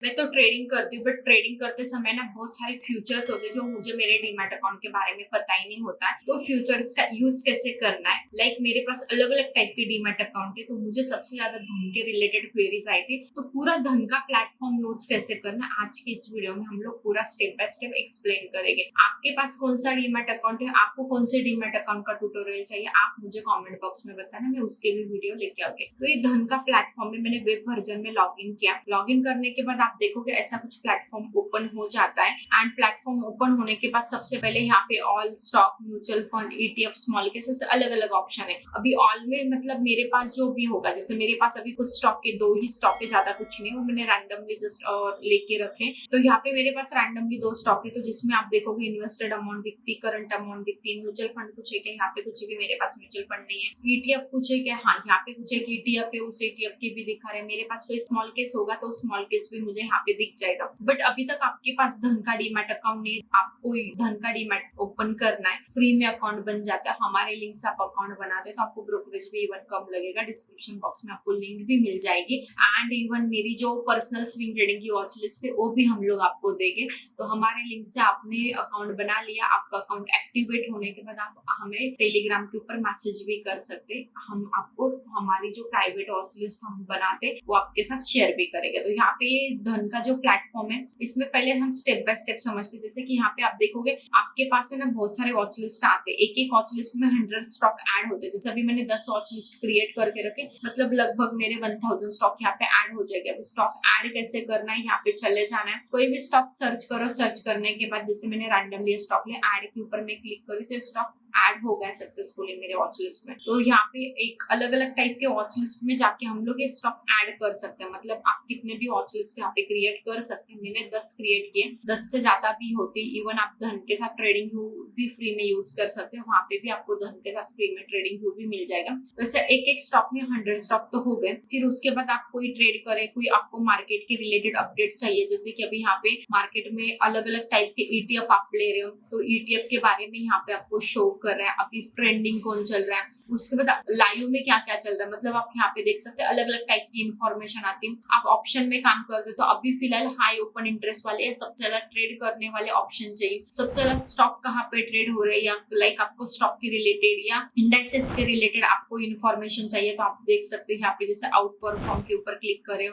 मैं तो ट्रेडिंग करती हूँ, बट ट्रेडिंग करते समय ना बहुत सारे फ्यूचर्स होते हैं जो मुझे मेरे डीमैट अकाउंट के बारे में पता ही नहीं होता है। तो फ्यूचर्स का यूज कैसे करना है, लाइक मेरे पास अलग अलग टाइप के डीमैट अकाउंट है, तो मुझे सबसे ज्यादा धन के रिलेटेड क्वेरीज आई थी। तो पूरा धन का प्लेटफॉर्म यूज कैसे करना, आज के इस वीडियो में हम लोग पूरा स्टेप बाय स्टेप एक्सप्लेन करेंगे। आपके पास कौन सा डीमैट अकाउंट है, आपको कौन से डीमैट अकाउंट का ट्यूटोरियल चाहिए, आप मुझे कमेंट बॉक्स में बताना, मैं उसके भी वीडियो लेके आऊंगी। तो ये धन का प्लेटफॉर्म में मैंने वेब वर्जन में लॉग इन किया। लॉग इन करने के बाद आप देखोगे ऐसा कुछ प्लेटफॉर्म ओपन हो जाता है। एंड प्लेटफॉर्म ओपन होने के बाद सबसे पहले यहाँ पे all, stock, mutual fund, ETF, small cases, अलग अलग ऑप्शन है। अभी ऑल में मतलब मेरे पास जो भी होगा, जैसे मेरे पास अभी कुछ स्टॉक के 2 ही स्टॉक है, ज्यादा कुछ नहीं, वो मैंने रैंडमली जस्ट लेके रखे। तो यहाँ पे मेरे पास रैंडमली 2 स्टॉक है, तो जिसमें आप देखोगे इन्वेस्टेड अमाउंट दिखती, करंट अमाउंट दिखती है, म्यूचुअल फंड कुछ है क्या, यहाँ पे कुछ भी मेरे पास म्यूचुअल फंड नहीं है। ईटीएफ कुछ है क्या, हाँ यहाँ पे कुछ एक ईटीएफ है, उस ईटीएफ के भी दिखा रहे हैं। मेरे पास कोई स्मॉल केस होगा तो स्मॉल केस भी मुझे यहाँ पे दिख जाएगा। बट अभी तक आपके पास धन का डीमैट अकाउंट नहीं, आपको धन का डीमैट ओपन करना है, फ्री में अकाउंट बन जाता है। हमारे लिंक से आप अकाउंट बनाते हैं तो आपको ब्रोकरेज भी इवन कम लगेगा। डिस्क्रिप्शन बॉक्स में आपको लिंक भी मिल जाएगी। एंड इवन मेरी जो पर्सनल स्विंग ट्रेडिंग की वॉच लिस्ट है वो भी हम लोग आपको देंगे। तो हमारे लिंक से आपने अकाउंट बना लिया, आपका अकाउंट एक्टिवेट होने के बाद आप हमें टेलीग्राम के ऊपर मैसेज भी कर सकते हैं। हम आपको हमारी जो प्राइवेट वॉच लिस्ट हम बनाते वो आपके साथ शेयर भी करेंगे। तो यहाँ पे धन का जो प्लेटफॉर्म है, इसमें पहले हम स्टेप बाय स्टेप समझते हैं। जैसे कि यहाँ पे आप देखोगे आपके पास है ना बहुत सारे वॉच लिस्ट आते हैं, एक एक वॉच लिस्ट में 100 स्टॉक ऐड होते हैं। जैसे अभी मैंने 10 वॉच लिस्ट क्रिएट करके रखे, मतलब लगभग मेरे 1000 स्टॉक यहाँ पे ऐड हो जाएगा। अब स्टॉक ऐड कैसे करना है, यहाँ पे चले जाना है, कोई भी स्टॉक सर्च करो। सर्च करने के बाद जैसे मैंने रैंडमली स्टॉक लिया, ऐड के ऊपर मैं क्लिक करी तो स्टॉक ऐड हो गया सक्सेसफुली मेरे वॉच लिस्ट में। तो यहाँ पे एक अलग अलग टाइप के वॉच लिस्ट में जाके हम लोग ये स्टॉक ऐड कर सकते हैं। मतलब आप कितने भी वॉच लिस्ट यहाँ पे क्रिएट कर सकते हैं। मैंने 10 क्रिएट किए, 10 से ज्यादा भी होती। इवन आप धन के साथ ट्रेडिंग व्यू भी फ्री में यूज कर सकते हैं, वहां पे भी आपको धन के साथ फ्री में ट्रेडिंग व्यू भी मिल जाएगा। वैसे एक एक स्टॉक में 100 स्टॉक तो हो गए। फिर उसके बाद आप कोई ट्रेड करे, कोई आपको मार्केट के रिलेटेड अपडेट चाहिए, जैसे कि अभी यहाँ पे मार्केट में अलग अलग टाइप के ईटीएफ आप ले रहे हो, तो ईटीएफ के बारे में यहाँ पे आपको शो कर रहा है, अभी ट्रेंडिंग कौन चल रहा है, उसके बाद लाइव में क्या क्या चल रहा है। मतलब आप यहाँ पे देख सकते हैं अलग अलग टाइप की इन्फॉर्मेशन आती है। आप ऑप्शन में काम करते हो तो अभी फिलहाल हाई ओपन इंटरेस्ट वाले, सबसे ज्यादा ट्रेड करने वाले ऑप्शन चाहिए, सबसे ज्यादा स्टॉक कहाँ पे ट्रेड हो रहे हैं, या लाइक आपको स्टॉक के रिलेटेड या इंडाइसेस के रिलेटेड आपको इन्फॉर्मेशन चाहिए, तो आप देख सकते हैं यहाँ पे जैसे आउट परफॉर्म के ऊपर क्लिक करे,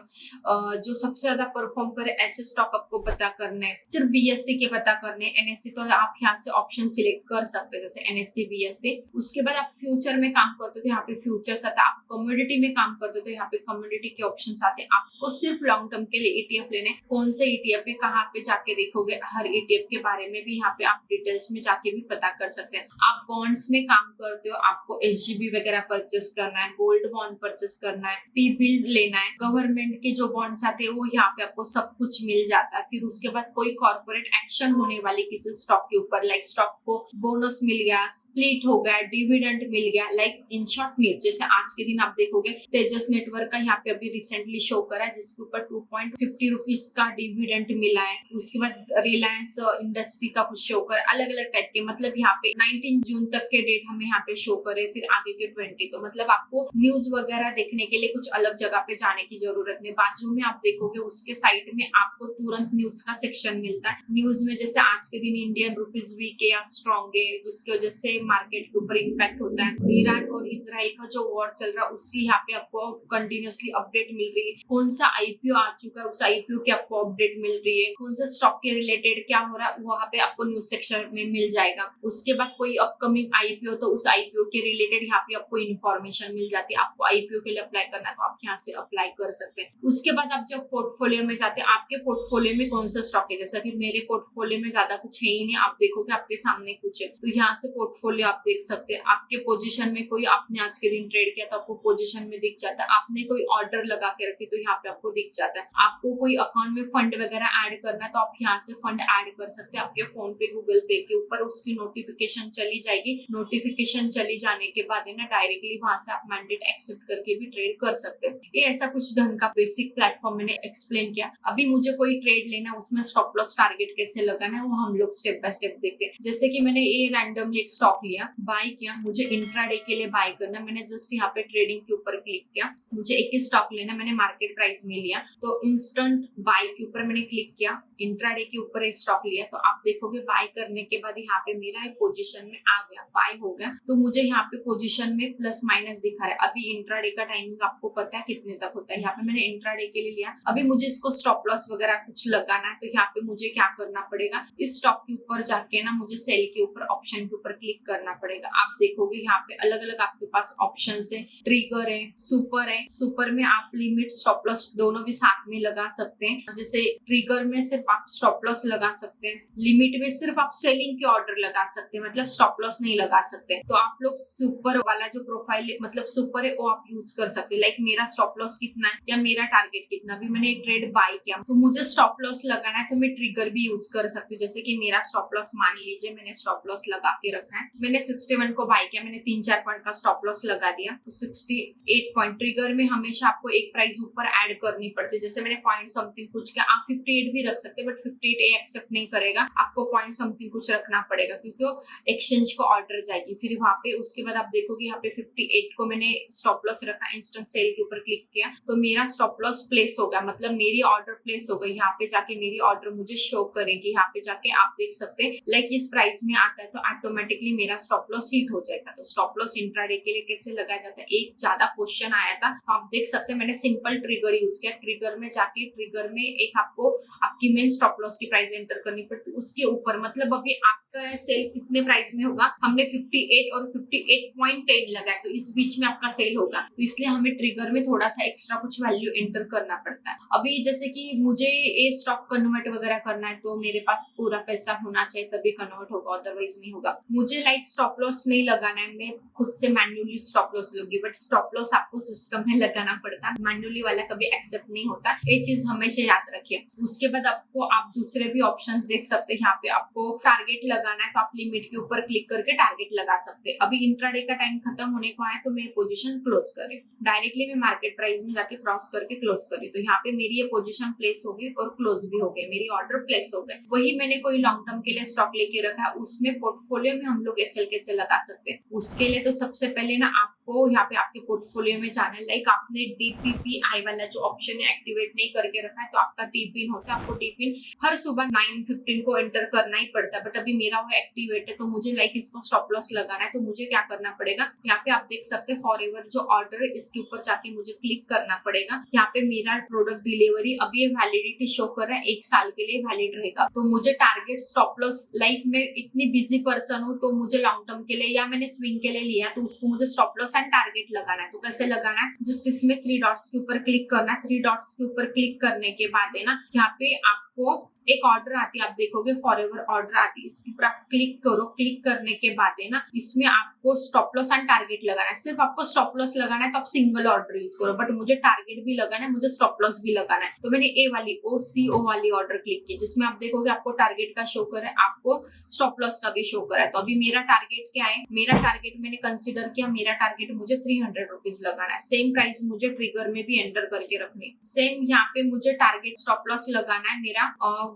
जो सबसे ज्यादा परफॉर्म करे ऐसे स्टॉक आपको पता करने हैं। सिर्फ बीएससी के पता करने, एनएससी तो आप यहाँ से ऑप्शन सिलेक्ट कर सकते हैं, जैसे एनएससी, बीएससी। उसके बाद आप फ्यूचर में काम करते हो तो यहाँ पे फ्यूचर्स आता है। आप कमोडिटी में काम करते हो तो यहाँ पे कमोडिटी के ऑप्शंस आते हैं। आपको सिर्फ लॉन्ग टर्म के लिए ईटीएफ लेने, कौन से ईटीएफ है, कहाँ पे जाके देखोगे, हर ईटीएफ के बारे में भी यहाँ पे आप डिटेल्स में जाके भी पता कर सकते हैं। आप बॉन्ड्स में काम करते हो, आपको एसजीबी वगैरह परचेस करना है, गोल्ड बॉन्ड परचेस करना है, टी बिल लेना है, गवर्नमेंट के जो बॉन्ड्स आते हैं वो यहाँ पे आपको सब कुछ मिल जाता है। फिर उसके बाद कोई कॉर्पोरेट एक्शन होने वाली किसी स्टॉक के ऊपर, लाइक स्टॉक को बोनस मिल गया, स्प्लिट हो गया, डिविडेंड मिल गया, लाइक इन शॉर्ट न्यूज। जैसे आज के दिन आप देखोगे तेजस नेटवर्क का यहाँ पे अभी रिसेंटली शो करा है, जिसके ऊपर 2.50 रुपीज का डिविडेंड मिला है। उसके बाद रिलायंस इंडस्ट्री का कुछ शो कर, अलग अलग टाइप के, मतलब यहाँ पे 19 जून तक के डेट हमें यहाँ पे शो करे, फिर आगे के 20। तो मतलब आपको न्यूज वगैरह देखने के लिए कुछ अलग जगह पे जाने की जरूरत नहीं। बाजू में आप देखोगे उसके साइड में आपको तुरंत न्यूज का सेक्शन मिलता है। न्यूज में जैसे आज के दिन इंडियन रुपीज वीक है या स्ट्रॉन्ग है, जिसकी वजह से मार्केट के ऊपर इम्पैक्ट होता है। ईरान और इजराइल का जो वॉर चल रहा है उसकी यहाँ पे आपको कंटिन्यूअसली अपडेट मिल रही है। कौन सा आईपीओ आ चुका है, उस आईपीओ की आपको अपडेट मिल रही है। कौन सा स्टॉक के रिलेटेड क्या हो रहा है वहाँ पे आपको न्यूज सेक्शन में मिल जाएगा। उसके बाद कोई अपकमिंग आईपीओ, तो उस आईपीओ के रिलेटेड यहाँ पे आपको इन्फॉर्मेशन मिल जाती है। आपको आईपीओ के लिए अप्लाई करना है तो आप यहाँ से अप्लाई कर सकते हैं। उसके बाद आप जब पोर्टफोलियो में जाते हैं, आपके पोर्टफोलियो में कौन सा स्टॉक है, जैसा कि मेरे पोर्टफोलियो में ज्यादा कुछ है ही नहीं, आप देखोगे आपके सामने कुछ है, तो यहाँ से पोर्टफोलियो आप देख सकते हैं। आपके पोजीशन में कोई आपने आज के दिन ट्रेड किया तो आपको पोजीशन में दिख जाता है। आपने कोई ऑर्डर लगा के रखी तो यहाँ पे आपको दिख जाता है। आपको कोई अकाउंट में फंड वगैरह ऐड करना है तो आप यहाँ से फंड ऐड कर सकते हैं। आपके फोन पे, गूगल पे के ऊपर उसकी नोटिफिकेशन चली जाएगी। नोटिफिकेशन चली जाने के बाद है ना डायरेक्टली वहां से आप मैंडेट एक्सेप्ट करके भी ट्रेड कर सकते हैं। ये ऐसा कुछ धन का बेसिक प्लेटफॉर्म मैंने एक्सप्लेन किया। अभी मुझे कोई ट्रेड लेना, उसमें स्टॉप लॉस टारगेट कैसे लगाना है वो हम लोग स्टेप बाय स्टेप देखते हैं। जैसे कि मैंने ये रैंडमली एक एक स्टॉक लिया, बाय किया, मुझे इंट्राडे के लिए बाय करना, मैंने जस्ट यहाँ पे ट्रेडिंग के ऊपर क्लिक किया, मुझे एक ही स्टॉक लेना, मैंने मार्केट प्राइस में लिया, तो इंस्टेंट बाय के ऊपर मैंने क्लिक किया, इंट्राडे के ऊपर एक स्टॉक लिया, तो आप देखोगे बाय करने के बाद यहाँ पे मेरा एक पोजीशन में आ गया, बाय हो गया, तो मुझे यहाँ पे पोजीशन में प्लस माइनस दिखा रहा है। अभी इंट्राडे का टाइमिंग आपको पता है कितने तक होता है, यहाँ पे मैंने इंट्राडे के लिए लिया, अभी मुझे इसको स्टॉप लॉस वगैरह कुछ लगाना है, तो यहाँ पे मुझे क्या करना पड़ेगा, इस स्टॉक के ऊपर जाके ना मुझे सेल के ऊपर ऑप्शन के ऊपर क्लिक करना पड़ेगा। आप देखोगे यहाँ पे अलग अलग आपके पास ऑप्शन है, ट्रिगर है, सुपर में आप लिमिट स्टॉप लॉस दोनों भी साथ में लगा सकते हैं। जैसे ट्रिगर में सिर्फ आप स्टॉप लॉस लगा सकते हैं, लिमिट में सिर्फ आप सेलिंग के ऑर्डर लगा सकते हैं, मतलब स्टॉप लॉस नहीं लगा सकते। तो आप लोग सुपर वाला जो प्रोफाइल मतलब सुपर है वो आप यूज कर सकते हैं। लाइक मेरा स्टॉप लॉस कितना है या मेरा टारगेट कितना, भी मैंने ट्रेड बाय किया तो मुझे स्टॉप लॉस लगाना है, तो मैं ट्रिगर भी यूज कर सकती हूँ। जैसे कि मेरा स्टॉप लॉस मान लीजिए मैंने स्टॉप लॉस लगा के रखा है, मैंने 61 को बाय किया, मैंने 3-4 पॉइंट का स्टॉप लॉस लगा दिया, तो 68 पॉइंट। ट्रिगर में हमेशा आपको एक प्राइस ऊपर ऐड करनी पड़ती है, जैसे मैंने पॉइंट समथिंग कुछ किया, आप 58 भी रख सकते हैं, बट 58 एक्सेप्ट नहीं करेगा, आपको पॉइंट समथिंग कुछ रखना पड़ेगा क्योंकि वो एक्सचेंज को ऑर्डर जाएगी। फिर वहां पे उसके बाद आप देखोगे यहाँ पे 58 को मैंने स्टॉप लॉस रखा, इंस्टेंट सेल के ऊपर क्लिक किया, तो मेरा स्टॉप लॉस प्लेस हो गया, मतलब मेरी ऑर्डर प्लेस हो गई। यहाँ पे जाके मेरी ऑर्डर मुझे शो करेगी, यहाँ पे जाके आप देख सकते हैं लाइक इस प्राइस में आता है तो ऑटोमेटिकली मेरा स्टॉप लॉस हिट हो जाएगा। तो स्टॉप लॉस इंट्राडे के लिए कैसे लगाया जाता है, एक ज्यादा क्वेश्चन आया था, तो आप देख सकते हैं मैंने सिंपल ट्रिगर यूज किया। ट्रिगर में जाके ट्रिगर में एक आपको आपकी मेन स्टॉप लॉस की प्राइस एंटर करनी पड़ती है, उसके ऊपर मतलब अभी आपका सेल कितने प्राइस में होगा, हमने 58 और 58.10 लगाया, तो इस बीच में आपका सेल होगा, तो इसलिए हमें ट्रिगर में थोड़ा सा एक्स्ट्रा कुछ वैल्यू एंटर करना पड़ता है। अभी जैसे कि मुझे ये स्टॉक कन्वर्ट वगैरह करना है तो मेरे पास पूरा पैसा होना चाहिए तभी कन्वर्ट होगा, अदरवाइज नहीं होगा। मुझे लाइक स्टॉप लॉस नहीं लगाना है, मैं खुद से मैन्युअली स्टॉप लॉस लूंगी, बट स्टॉप लॉस आपको सिस्टम में लगाना पड़ता है, मैन्युअली वाला कभी एक्सेप्ट नहीं होता, ये चीज हमेशा याद रखिए। उसके बाद आपको आप दूसरे भी ऑप्शंस देख सकते हैं, यहाँ पे आपको टारगेट लगाना है तो आप लिमिट के ऊपर क्लिक करके टारगेट लगा सकते हैं। अभी इंट्राडे का टाइम खत्म होने को आया तो मैं पोजीशन क्लोज करी, डायरेक्टली मैं मार्केट प्राइस में जाके क्रॉस करके क्लोज करी, तो यहाँ पे मेरी ये पोजीशन प्लेस हो गई और क्लोज भी हो गई, मेरी ऑर्डर प्लेस हो गए। वही मैंने कोई लॉन्ग टर्म के लिए स्टॉक लेके रखा है, उसमें पोर्टफोलियो में हम लोग एसएल कैसे लगा सकते हैं, उसके लिए तो सबसे पहले ना आपको यहाँ पे आपके पोर्टफोलियो में जाना है। लाइक आपने DPPI वाला जो ऑप्शन है एक्टिवेट नहीं करके रखा है, तो आपका टी-पिन होता है, आपको टी-पिन हर सुबह 9:15 को एंटर करना ही पड़ता है, बट अभी मेरा वो एक्टिवेट है, तो मुझे लाइक इसको स्टॉप लॉस लगाना है, तो मुझे क्या करना पड़ेगा, यहाँ पे आप देख सकते हैं फॉरएवर जो ऑर्डर है इसके ऊपर जाके मुझे क्लिक करना पड़ेगा। यहाँ पे मेरा प्रोडक्ट डिलीवरी अभी ये वैलिडिटी शो कर रहा है, 1 साल के लिए वैलिड रहेगा, तो मुझे टारगेट स्टॉप लॉस लाइक मैं इतनी बिजी पर्सन हूँ तो मुझे लॉन्ग टर्म के लिए या मैंने स्विंग के लिए लिया तो उसको मुझे स्टॉप लॉस एंड टारगेट लगाना है। तो कैसे लगाना है, जस्ट इसमें 3 डॉट्स के ऊपर क्लिक करना है, 3 डॉट्स के ऊपर क्लिक करने के बाद है ना यहाँ पे आपको एक ऑर्डर आती है, आप देखोगे फॉरएवर ऑर्डर आती है, इसके ऊपर आप क्लिक करो, क्लिक करने के बाद है ना इसमें आपको स्टॉप लॉस एंड टारगेट लगाना है। सिर्फ आपको स्टॉप लॉस लगाना है तो आप सिंगल ऑर्डर यूज करो, बट मुझे टारगेट भी लगाना है, मुझे स्टॉप लॉस भी लगाना है, तो मैंने ए वाली OCO वाली ऑर्डर क्लिक की, जिसमें आप देखोगे आपको टारगेट का शो कर है, आपको स्टॉप लॉस का भी शो कर है। तो अभी मेरा टारगेट क्या है, मेरा टारगेट मैंने कंसिडर किया, मेरा टारगेट मुझे 300 रुपीज लगाना है, सेम प्राइस मुझे ट्रिगर में भी एंटर करके रखनी, सेम यहाँ पे मुझे टारगेट स्टॉप लॉस लगाना है, मेरा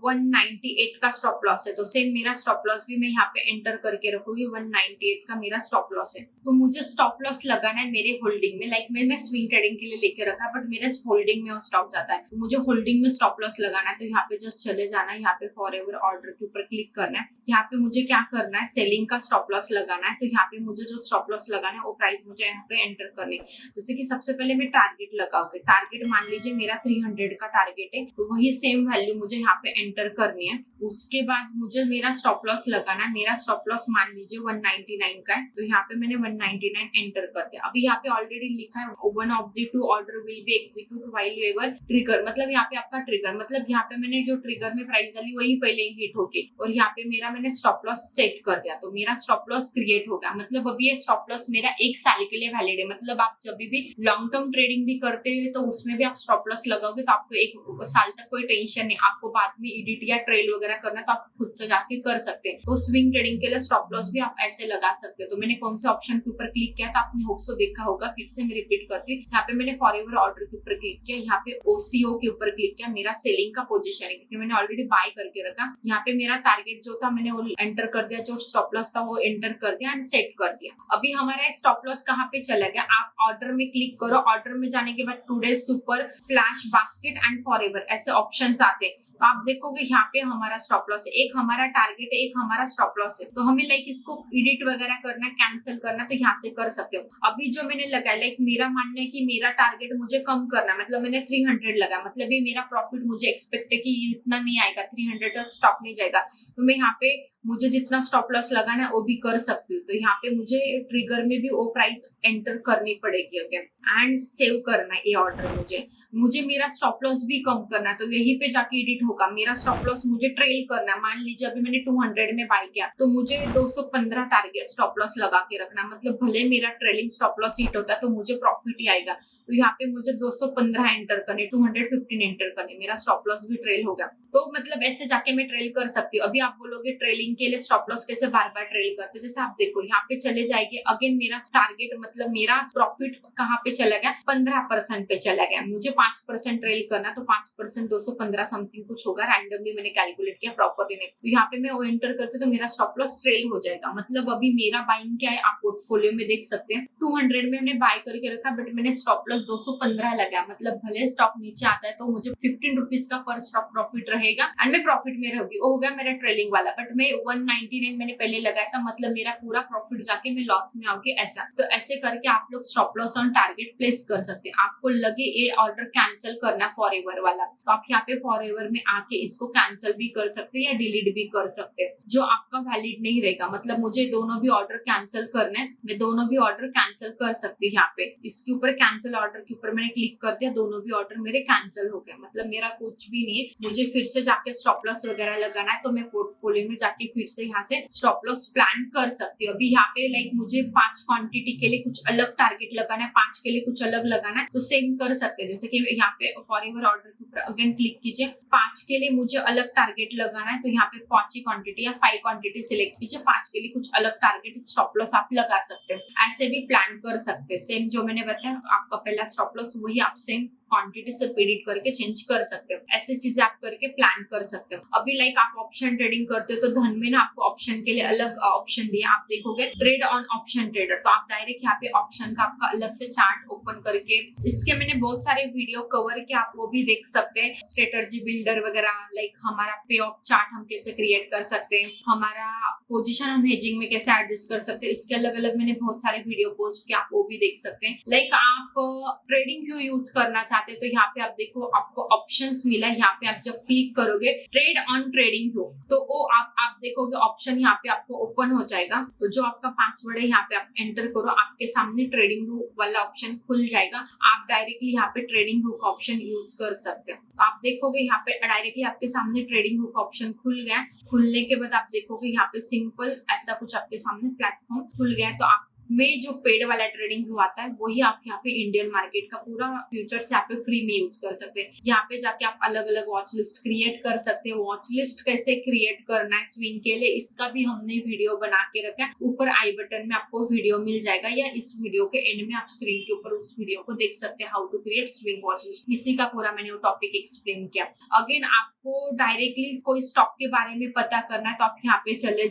198 का स्टॉप लॉस है, तो सेम मेरा स्टॉप लॉस भी मैं यहाँ पे एंटर करके रखूंगी, 198 का मेरा स्टॉप लॉस है। तो मुझे स्टॉप लॉस लगाना है मेरे होल्डिंग में, लाइक मैंने स्विंग ट्रेडिंग के लिए लेके रखा बट मेरे होल्डिंग में वो स्टॉप जाता है, तो मुझे होल्डिंग में स्टॉप लॉस लगाना है। तो यहाँ पे जस्ट चले जाना है, यहाँ पे फॉरएवर ऑर्डर के ऊपर क्लिक करना है, यहाँ पे मुझे क्या करना है, सेलिंग का स्टॉप लॉस लगाना है, तो यहाँ पे मुझे जो स्टॉप लॉस लगाना है वो प्राइस मुझे यहाँ पे एंटर करनी है। जैसे कि सबसे पहले मैं टारगेट लगाऊंगी, टारगेट मान लीजिए मेरा 300 का टारगेट है, तो वही सेम वैल्यू मुझे यहाँ पे एंटर करनी है। उसके बाद मुझे मेरा स्टॉप लॉस लगाना है, मेरा स्टॉप लॉस मान लीजिए 199 का है, तो यहाँ पे मैंने 199 एंटर कर दिया। अभी यहाँ पे ऑलरेडी लिखा है one of the 2 order will be execute while ever trigger, मतलब यहाँ पे आपका ट्रिगर, मतलब यहाँ पे मैंने जो ट्रिगर में प्राइस डाली वही पहले ही हिट होके, और यहाँ पे मेरा मैंने स्टॉप लॉस सेट कर दिया, तो मेरा स्टॉप लॉस क्रिएट हो गया। मतलब अभी ये स्टॉप लॉस मेरा 1 साल के लिए वैलिड है, मतलब आप जब भी लॉन्ग टर्म ट्रेडिंग भी करते हुए तो उसमें भी आप स्टॉप लॉस लगाओगे तो आपको 1 साल तक कोई टेंशन नहीं, आपको बाद में एडिट या ट्रेल वगैरह करना है तो आप खुद से जाके कर सकते हैं। तो स्विंग ट्रेडिंग के लिए स्टॉप लॉस भी आप ऐसे लगा सकते हो। तो मैंने कौन से ऑप्शन के ऊपर क्लिक किया था आपने होप सो देखा होगा, फिर से मैं रिपीट करती हूँ। यहाँ पे मैंने फॉरएवर ऑर्डर के ऊपर क्लिक किया, यहाँ पे ओसीओ के ऊपर क्लिक किया, मेरा सेलिंग का पोजीशन है क्योंकि मैंने ऑलरेडी बाय करके रखा। यहाँ पे मेरा टारगेट जो था मैंने वो एंटर कर दिया, जो स्टॉप लॉस था वो एंटर कर दिया एंड सेट कर दिया। अभी हमारा स्टॉप लॉस कहाँ पे चला गया, आप ऑर्डर में क्लिक करो, ऑर्डर में जाने के बाद today super, flash, basket and forever ऐसे ऑप्शंस आते हैं। तो आप देखोगे यहाँ पे हमारा स्टॉप लॉस है, एक हमारा टारगेट है, एक हमारा स्टॉप लॉस है। तो हमें लाइक इसको एडिट वगैरह करना, कैंसिल करना, तो यहाँ से कर सकते हो। अभी जो मैंने लगाया लाइक मेरा मानना है कि मेरा टारगेट मुझे कम करना, मतलब मैंने 300 लगा, मतलब ये मेरा प्रॉफिट मुझे एक्सपेक्ट है कि इतना नहीं आएगा, 300 तक स्टॉप नहीं जाएगा। तो मैं यहाँ पे मुझे जितना स्टॉप लॉस लगाना है वो भी कर सकती हूँ। तो यहाँ पे मुझे ट्रिगर में भी वो प्राइस एंटर करनी पड़ेगी ओके, एंड सेव करना है ये ऑर्डर। मुझे मेरा स्टॉप लॉस भी कम करना है, तो यहीं पे जाके एडिट होगा। मेरा स्टॉप लॉस मुझे ट्रेल करना है, मान लीजिए अभी मैंने 200 में बाय किया तो मुझे 215 टारगेट स्टॉप लॉस लगा के रखना, मतलब भले मेरा ट्रेलिंग स्टॉप लॉस हिट होता है तो मुझे प्रॉफिट ही आएगा। तो यहाँ पे मुझे 215 एंटर करने, 215 एंटर करने, मेरा स्टॉप लॉस भी ट्रेल होगा। तो मतलब ऐसे जाके मैं ट्रेल कर सकती हूँ। अभी आप बोलोगे ट्रेलिंग के लिए स्टॉप लॉस कैसे बार बार ट्रेल करते, जैसे आप देखो यहाँ पे चले जाएंगे अगेन, मेरा टारगेट मतलब मेरा प्रॉफिट कहाँ पे चला गया, 15% पे चला गया। मुझे 5% ट्रेल करना, तो 5% 215 समथिंग कुछ होगा, रैंडमली मैंने कैलकुलेट किया, प्रॉपर्ली नहीं। तो यहाँ पे मैं वो एंटर करती तो मेरा स्टॉप लॉस ट्रेल हो जाएगा। मतलब अभी मेरा बाइंग क्या है आप पोर्टफोलियो में देख सकते हैं, 200 में मैंने बाय करके रखा, बट मैंने स्टॉप लॉस 215 लगा। मतलब भले स्टॉक नीचे आता है तो मुझे 15 रुपीज का पर स्टॉक प्रॉफिट रहेगा एंड मैं प्रॉफिट में रहूंगी, वो हो गया मेरा ट्रेलिंग वाला। बट मैं 199 मैंने पहले लगाया था, मतलब मेरा पूरा प्रॉफिट जाके मैं लॉस में आऊंगी ऐसा। तो ऐसे करके आप लोग stop loss on target place कर सकते हैं। आपको लगे ये ऑर्डर कैंसिल करना फॉरएवर वाला, तो आप यहाँ पे फॉरएवर में आके इसको कैंसिल भी कर सकते हैं या डिलीट भी कर सकते हैं, जो आपका वैलिड नहीं रहेगा। मतलब मुझे दोनों भी ऑर्डर कैंसिल करने, मैं दोनों भी ऑर्डर कैंसिल कर सकती हूँ। यहाँ पे इसके ऊपर कैंसिल ऑर्डर के ऊपर मैंने क्लिक कर दिया, दोनों भी ऑर्डर मेरे कैंसिल हो गए। मतलब मेरा कुछ भी नहीं है। मुझे फिर से जाके स्टॉप लॉस वगैरह लगाना है तो मैं पोर्टफोलियो में जाके फिर से यहाँ से स्टॉप लॉस प्लान कर सकती हूँ। अभी यहाँ पे लाइक मुझे 5 क्वांटिटी के लिए कुछ अलग टारगेट लगाना है, 5 के लिए कुछ अलग लगाना है, तो सेम कर सकते हैं। जैसे कि यहाँ पे फॉरएवर ऑर्डर के ऊपर अगेन क्लिक कीजिए, 5 के लिए मुझे अलग टारगेट लगाना है, तो यहाँ पे 5 क्वांटिटी या 5 क्वांटिटी सिलेक्ट कीजिए, 5 के लिए कुछ अलग टारगेट स्टॉप लॉस आप लगा सकते हैं। ऐसे भी प्लान कर सकते हैं। सेम जो मैंने बताया आपका पहला स्टॉप लॉस वही आप सेम क्वांटिटी से एडिट करके चेंज कर सकते हो। ऐसी चीजें आप करके प्लान कर सकते हो। अभी लाइक आप ऑप्शन ट्रेडिंग करते हो तो धन में ना आपको ऑप्शन के लिए अलग ऑप्शन दिया, आप देखोगे ट्रेड ऑन ऑप्शन ट्रेडर, तो आप डायरेक्ट यहाँ पे ऑप्शन का आपका अलग से चार्ट ओपन करके, इसके मैंने बहुत सारे वीडियो कवर किया, आप वो भी देख सकते हैं। स्ट्रेटजी बिल्डर वगैरह, लाइक हमारा पे ऑफ चार्ट हम कैसे क्रिएट कर सकते हैं, हमारा पोजिशन हम हेजिंग में कैसे एडजस्ट कर सकते हैं, इसके अलग अलग मैंने बहुत सारे वीडियो पोस्ट किया, आप वो भी देख सकते हैं। लाइक आप ट्रेडिंग व्यू यूज करना चाहते हैं तो यहाँ पे आप देखो आपको ऑप्शंस मिला है। यहाँ पे आप जब क्लिक करोगे ट्रेड ऑन ट्रेडिंग व्यू, तो वो आप देखोगे ऑप्शन यहाँ पे आपको ओपन हो जाएगा। तो जो आपका पासवर्ड है यहाँ पे आप एंटर करो, आपके सामने ट्रेडिंग व्यू वाला ऑप्शन खुल जाएगा। आप डायरेक्टली यहाँ पे ट्रेडिंग व्यू का ऑप्शन यूज कर सकते हैं। तो आप देखोगे यहाँ पे डायरेक्टली आपके सामने ट्रेडिंग व्यू का ऑप्शन खुल गया। खुलने के बाद आप देखोगे यहाँ पे सिंपल ऐसा कुछ आपके सामने प्लेटफॉर्म खुल गया है। तो आप में जो पेड वाला ट्रेडिंग व्यू आता है वही आप यहाँ पे इंडियन मार्केट का पूरा फ्यूचर्स यहाँ पे फ्री में यूज कर सकते हैं। यहाँ पे जाके आप अलग अलग वॉच लिस्ट क्रिएट कर सकते हैं। वॉच लिस्ट कैसे क्रिएट करना है स्विंग के लिए, इसका भी हमने वीडियो बना के रखा है। ऊपर आई बटन में आपको वीडियो मिल जाएगा, या इस वीडियो के एंड में आप स्क्रीन के ऊपर उस वीडियो को देख सकते हैं, how to create swing watch list. इसी का पूरा मैंने वो टॉपिक एक्सप्लेन किया। अगेन आपको डायरेक्टली कोई स्टॉक के बारे में पता करना है तो आप यहाँ पे चले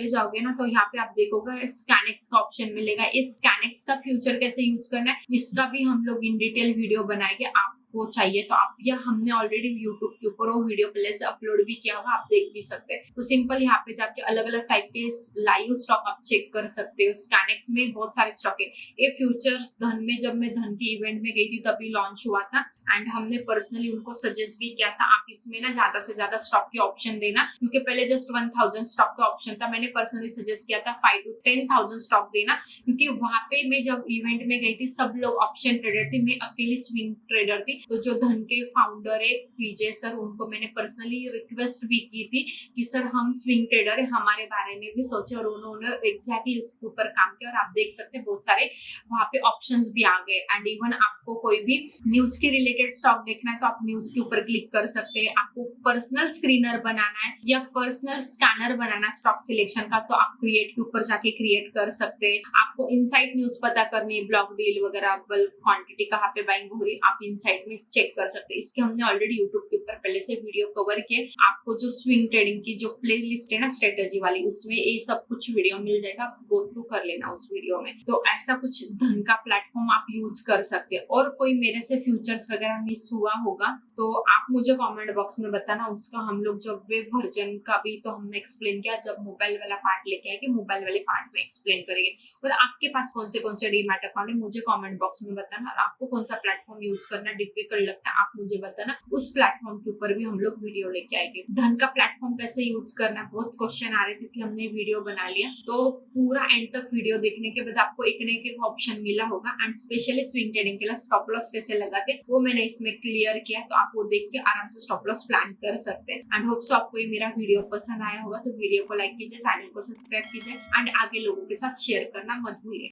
जाओगे ना, तो यहाँ पे आप देखोगे स्कैनेक्स का ऑप्शन मिलेगा। इस स्कैनेक्स का फ्यूचर कैसे यूज करना है इसका भी हम लोग इन डिटेल वीडियो बनाएंगे। आपको चाहिए तो आप, या हमने ऑलरेडी यूट्यूब के ऊपर वो वीडियो पहले से अपलोड भी किया हुआ, आप देख भी सकते हैं। तो सिंपल यहाँ पे जाके अलग अलग टाइप के लाइव स्टॉक आप चेक कर सकते हो। स्कैनेक्स में बहुत सारे स्टॉक है। ये फ्यूचर्स धन में, जब मैं धन के इवेंट में गई थी तभी लॉन्च हुआ था, एंड हमने पर्सनली उनको सजेस्ट भी किया था आप इसमें ना ज्यादा से ज्यादा स्टॉक के ऑप्शन देना, क्योंकि पहले जस्ट 1000 स्टॉक का ऑप्शन था। मैंने पर्सनली सजेस्ट किया था 5 to 10,000 स्टॉक देना, क्योंकि वहां पे मैं जब इवेंट में गई थी सब लोग ऑप्शन ट्रेडर थे, मैं अकेली स्विंग ट्रेडर थी। तो जो धन के फाउंडर है विजय सर, उनको मैंने पर्सनली रिक्वेस्ट भी की थी कि सर हम स्विंग ट्रेडर है, हमारे बारे में भी सोचे, और उन्होंने एग्जैक्टली इसके ऊपर काम किया। और आप देख सकते हैं बहुत सारे वहां पे ऑप्शंस भी आ गए। एंड इवन आपको कोई भी न्यूज के रिलेटेड स्टॉक देखना है तो आप न्यूज के ऊपर क्लिक कर सकते हैं। आपको पर्सनल स्क्रीनर बनाना है या पर्सनल स्कैनर बनाना है स्टॉक सिलेक्शन का, तो आप क्रिएट के ऊपर जाके क्रिएट कर सकते हैं। आपको इनसाइड न्यूज पता करनी है, ब्लॉक डील वगैरह, बल्क क्वांटिटी कहाँ पे बाइंग हो रही, आप इनसाइड में चेक कर सकते हैं। इसके हमने ऑलरेडी यूट्यूब के ऊपर पहले से वीडियो कवर किए। आपको जो स्विंग ट्रेडिंग की जो प्ले लिस्ट है ना स्ट्रेटेजी वाली, उसमें ये सब कुछ वीडियो मिल जाएगा, गो थ्रू कर लेना उस वीडियो में। तो ऐसा कुछ धन का प्लेटफॉर्म आप यूज कर सकते हैं। और कोई मेरे से फ्यूचर्स वगैरह मिस हुआ होगा तो आप मुझे कमेंट बॉक्स में बताना। उसका हम लोग जब वेब वर्जन का भी तो हमने एक्सप्लेन किया, जब मोबाइल वाला पार्ट लेके आएंगे मोबाइल वाले पार्ट में एक्सप्लेन करेंगे। और आपके पास कौन से डीमैट अकाउंट है मुझे कमेंट बॉक्स में बताना। और आपको कौन सा प्लेटफॉर्म यूज करना डिफिकल्ट लगता है आप मुझे बताना, उस प्लेटफॉर्म के ऊपर भी हम लोग वीडियो लेके आएंगे। धन का प्लेटफॉर्म कैसे यूज करना है, बहुत क्वेश्चन आ रहे थे इसलिए हमने वीडियो बना लिया। तो पूरा एंड तक वीडियो देखने के बाद आपको एक न एक ऑप्शन मिला होगा। एंड स्पेशली स्विंग ट्रेडिंग के लिए स्टॉप लॉस कैसे लगाते वो मैंने इसमें क्लियर किया, तो आप वो देख के आराम से स्टॉप लॉस प्लान कर सकते हैं। एंड होप सो आपको ये मेरा वीडियो पसंद आया होगा। तो वीडियो को लाइक कीजिए, चैनल को सब्सक्राइब कीजिए एंड आगे लोगों के साथ शेयर करना मत भूलिए।